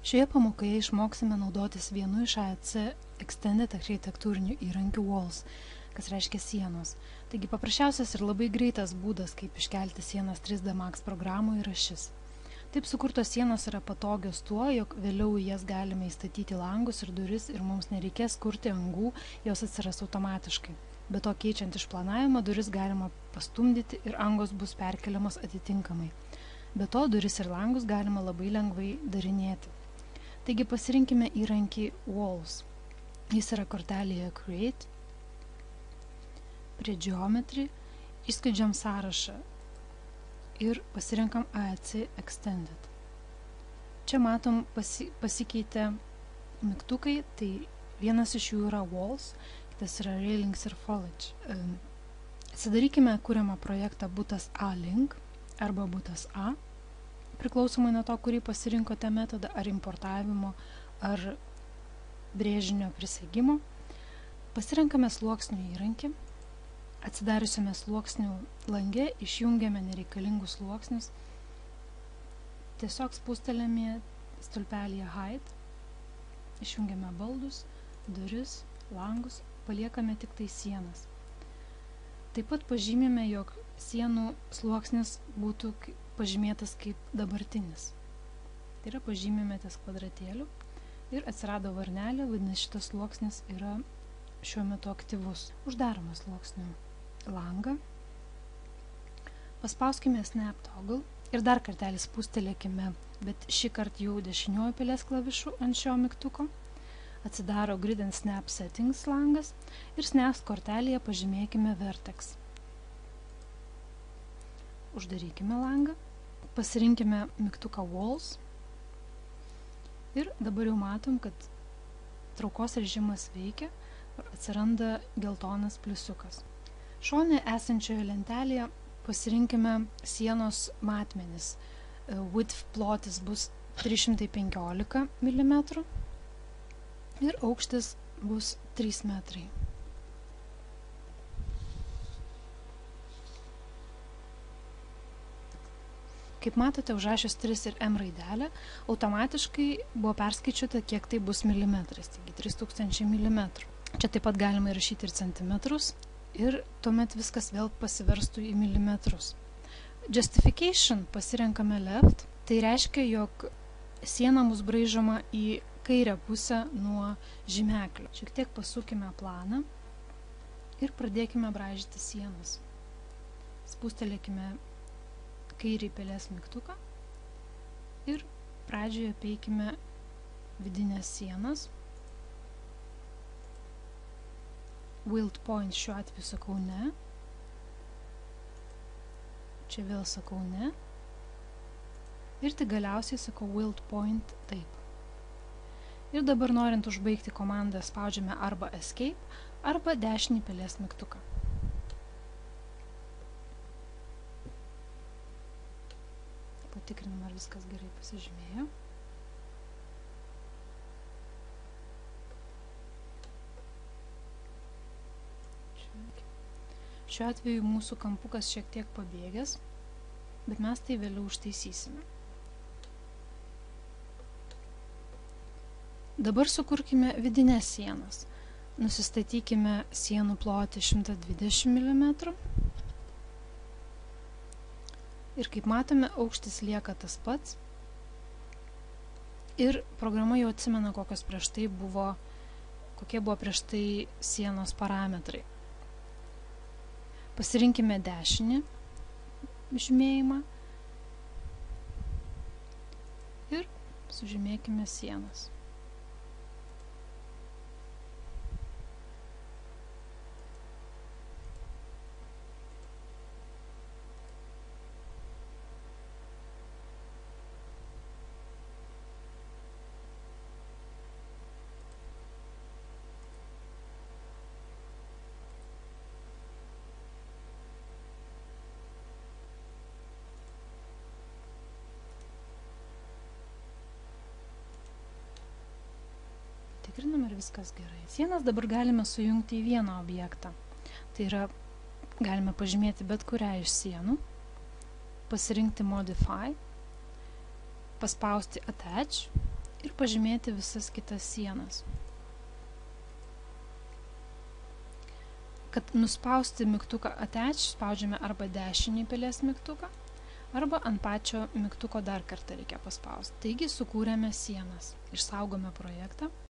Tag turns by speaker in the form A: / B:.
A: Šioje pamokoje išmoksime naudotis vienu iš AEC Extended architektūrinių įrankių Walls, kas reiškia sienos. Taigi paprasčiausias ir labai greitas būdas, kaip iškelti sienas 3D Max programoje, yra šis. Taip sukurtos sienos yra patogios tuo, jog vėliau į jas galime įstatyti langus ir duris ir mums nereikės kurti angų, jos atsiras automatiškai. Be to, keičiant išplanavimą, duris galima pastumdyti ir angos bus perkeliamos atitinkamai. Be to, duris ir langus galima labai lengvai darinėti. Taigi pasirinkime įrankį Walls. Jis yra kortelėje Create. Prie Geometry išskleidžiam sąrašą ir pasirinkam AEC Extended. Čia matom pasikeitė mygtukai, tai vienas iš jų yra Walls, kitas yra Railings ir Foliage. Atsidarykime kuriamą projektą butas A-Link arba butas A, priklausomai nuo to, kurį pasirinkote metodą, ar importavimo, ar brėžinio prisegimo. Pasirenkame sluoksnių įrankį. Atsidariusiame sluoksnių lange išjungiame nereikalingus sluoksnius. Tiesiog spustelėme stulpelyje Hide, išjungiame baldus, duris, langus, paliekame tik tai sienas. Taip pat pažymime, jog sienų sluoksnis būtų pažymėtas kaip dabartinis. Tai yra pažymime ties kvadratėliu ir atsirado varnelė, vadinasi šitas sluoksnis yra šiuo metu aktyvus. Uždarome sluoksnių langą, paspauskime Snap Toggle ir dar kartelį spustelėkime, bet šį kartą jau dešiniuoju pelės klavišu ant šio mygtuko. Atsidaro Grid and Snap Settings langas ir Snaps kortelėje pažymėkime Vertex. Uždarykime langą, pasirinkime mygtuką Walls ir dabar jau matom, kad traukos režimas veikia ir atsiranda geltonas pliusiukas. Šone esančioje lentelėje pasirinkime sienos matmenis. Width plotis bus 315 mm ir aukštis bus 3 metrai. Kaip matote, užrašius 3 ir M raidelę, automatiškai buvo perskaičiuota, kiek tai bus milimetrais, taigi 3000 mm. Čia taip pat galima įrašyti ir centimetrus ir tuomet viskas vėl pasiverstų į milimetrus. Justification pasirenkame left, tai reiškia, jog siena bus braižoma į kairę pusę nuo žymeklio. Šiek tiek pasukime planą ir pradėkime braižyti sienas. Spustelėkime kairį pelės mygtuką ir pradžioje apeikime vidinės sienas. Wild point šiuo atveju sakau ne. Čia vėl sakau ne. Ir tik galiausiai sakau wild point taip. Ir dabar norint užbaigti komandą spaudžiame arba Escape, arba dešinį pelės mygtuką. Patikrinam, ar viskas gerai pasižymėjo. Šiuo atveju mūsų kampukas šiek tiek pabėgęs, bet mes tai vėliau užtaisysime. Dabar sukurkime vidinės sienas. Nusistatykime sienų plotį 120 mm. Ir kaip matome, aukštis lieka tas pats. Ir programa jau atsimena, kokie buvo prieš tai sienos parametrai. Pasirinkime dešinį žymėjimą ir sužymėkime sienas. Tikrinam, ar viskas gerai. Sienas dabar galime sujungti į vieną objektą. Tai yra, galime pažymėti bet kurią iš sienų, pasirinkti Modify, paspausti Attach ir pažymėti visas kitas sienas. Kad nuspausti mygtuką Attach, spaudžiame arba dešinį pelės mygtuką, arba ant pačio mygtuko dar kartą reikia paspausti. Taigi sukūrėme sienas. Išsaugome projektą.